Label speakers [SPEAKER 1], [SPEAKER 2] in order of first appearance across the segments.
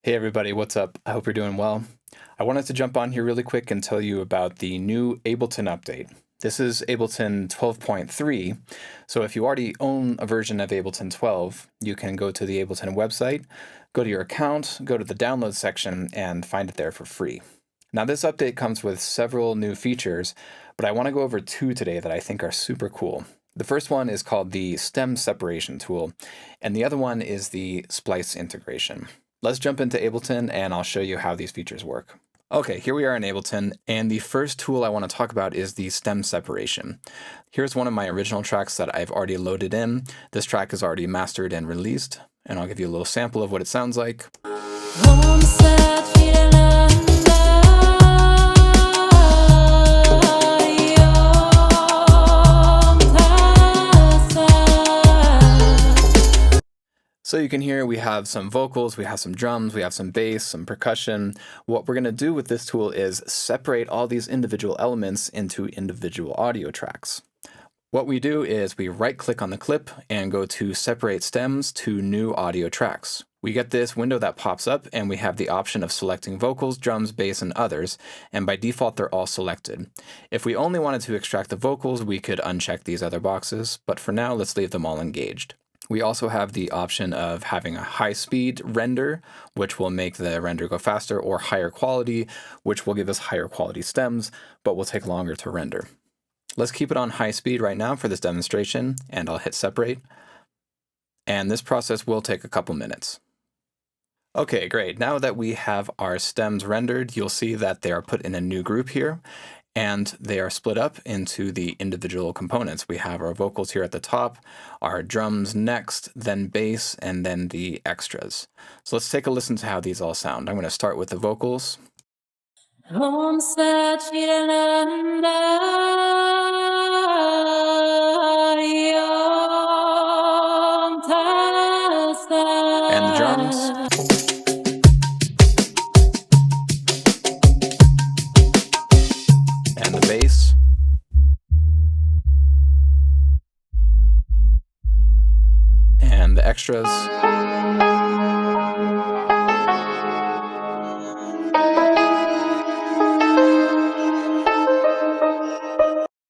[SPEAKER 1] Hey everybody, what's up? I hope you're doing well. I wanted to jump on here really quick and tell you about the new Ableton update. This is Ableton 12.3, so if you already own a version of Ableton 12, you can go to the Ableton website, go to your account, go to the download section, and find it there for free. Now this update comes with several new features, but I want to go over two today that I think are super cool. The first one is called the stem separation tool, and the other one is the Splice Integration. Let's jump into Ableton and I'll show you how these features work. Okay, here we are in Ableton, and the first tool I want to talk about is the stem separation. Here's one of my original tracks that I've already loaded in. This track is already mastered and released, and I'll give you a little sample of what it sounds like. So you can hear we have some vocals, we have some drums, we have some bass, some percussion. What we're going to do with this tool is separate all these individual elements into individual audio tracks. What we do is we right-click on the clip and go to Separate Stems to New Audio Tracks. We get this window that pops up and we have the option of selecting vocals, drums, bass, and others, and by default they're all selected. If we only wanted to extract the vocals, we could uncheck these other boxes, but for now let's leave them all engaged. We also have the option of having a high-speed render, which will make the render go faster, or higher quality, which will give us higher quality stems, but will take longer to render. Let's keep it on high speed right now for this demonstration, and I'll hit separate. And this process will take a couple minutes. Okay, great. Now that we have our stems rendered, you'll see that they are put in a new group here, and they are split up into the individual components. We have our vocals here at the top, our drums next, then bass, and then the extras. So let's take a listen to how these all sound. I'm going to start with the vocals. And the drums. And the bass. And the extras.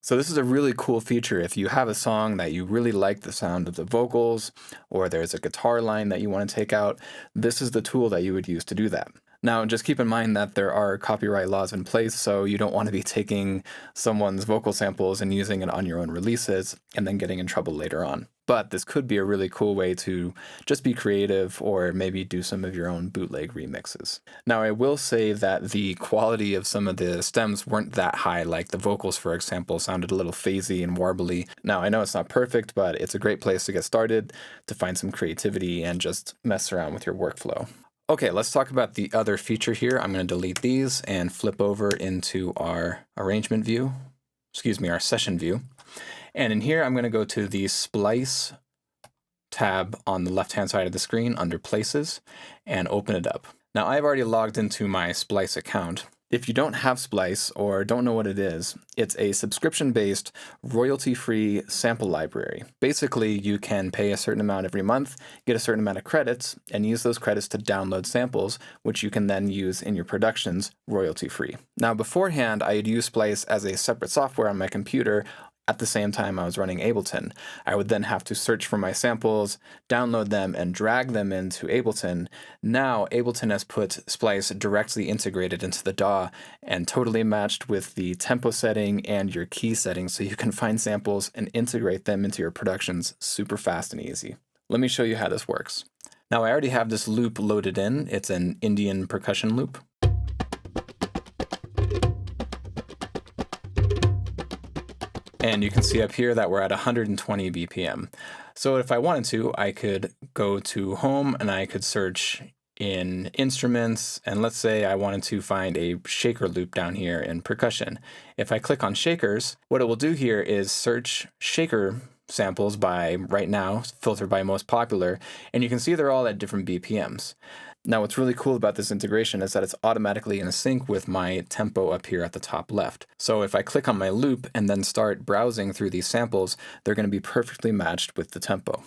[SPEAKER 1] So this is a really cool feature. If you have a song that you really like the sound of the vocals, or there's a guitar line that you want to take out, this is the tool that you would use to do that. Now, just keep in mind that there are copyright laws in place, so you don't want to be taking someone's vocal samples and using it on your own releases and then getting in trouble later on. But this could be a really cool way to just be creative or maybe do some of your own bootleg remixes. Now, I will say that the quality of some of the stems weren't that high, like the vocals, for example, sounded a little phasey and warbly. Now, I know it's not perfect, but it's a great place to get started, to find some creativity and just mess around with your workflow. Okay, let's talk about the other feature here. I'm going to delete these and flip over into our arrangement view, our session view. And in here, I'm going to go to the Splice tab on the left-hand side of the screen under Places and open it up. Now, I've already logged into my Splice account. If you don't have Splice or don't know what it is, it's a subscription-based, royalty-free sample library. Basically, you can pay a certain amount every month, get a certain amount of credits, and use those credits to download samples, which you can then use in your productions royalty-free. Now, beforehand, I had used Splice as a separate software on my computer at the same time I was running Ableton. I would then have to search for my samples, download them, and drag them into Ableton. Now, Ableton has put Splice directly integrated into the DAW and totally matched with the tempo setting and your key settings, so you can find samples and integrate them into your productions super fast and easy. Let me show you how this works. Now, I already have this loop loaded in. It's an Indian percussion loop. And you can see up here that we're at 120 BPM. So if I wanted to, I could go to Home and I could search in Instruments, and let's say I wanted to find a shaker loop down here in Percussion. If I click on Shakers, what it will do here is search shaker samples by, right now, filtered by most popular, and you can see they're all at different BPMs. Now, what's really cool about this integration is that it's automatically in sync with my tempo up here at the top left. So if I click on my loop and then start browsing through these samples, they're going to be perfectly matched with the tempo.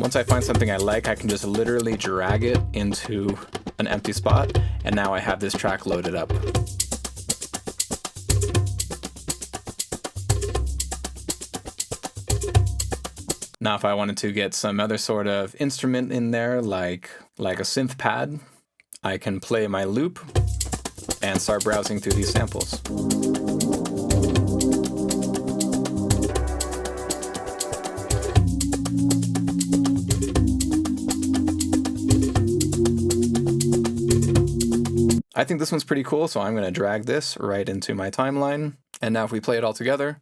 [SPEAKER 1] Once I find something I like, I can just literally drag it into an empty spot, and now I have this track loaded up. Now if I wanted to get some other sort of instrument in there, like a synth pad, I can play my loop and start browsing through these samples. I think this one's pretty cool, so I'm going to drag this right into my timeline. And now if we play it all together.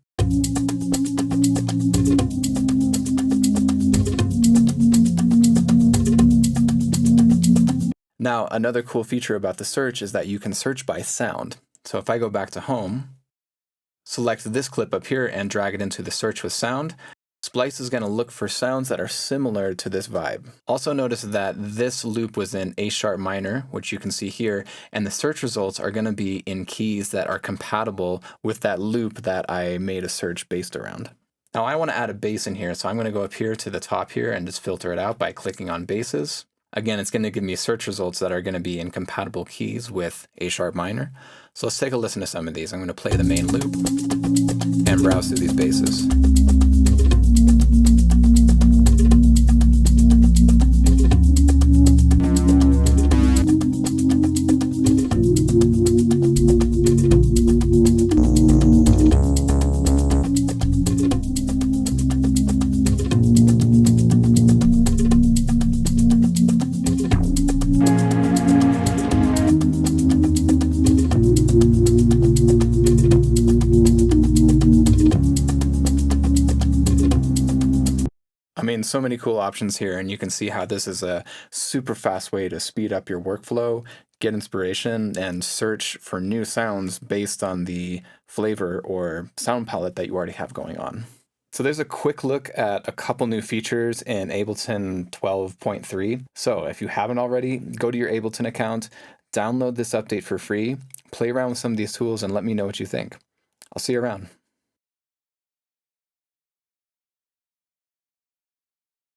[SPEAKER 1] Now, another cool feature about the search is that you can search by sound. So if I go back to home, select this clip up here and drag it into the search with sound, Splice is going to look for sounds that are similar to this vibe. Also notice that this loop was in A# minor, which you can see here, and the search results are going to be in keys that are compatible with that loop that I made a search based around. Now I want to add a bass in here, so I'm going to go up here to the top here and just filter it out by clicking on basses. Again, it's going to give me search results that are going to be in compatible keys with A# minor. So let's take a listen to some of these. I'm going to play the main loop and browse through these basses. I mean, so many cool options here, and you can see how this is a super fast way to speed up your workflow, get inspiration, and search for new sounds based on the flavor or sound palette that you already have going on. So there's a quick look at a couple new features in Ableton 12.3. So if you haven't already, go to your Ableton account, download this update for free, play around with some of these tools, and let me know what you think. I'll see you around.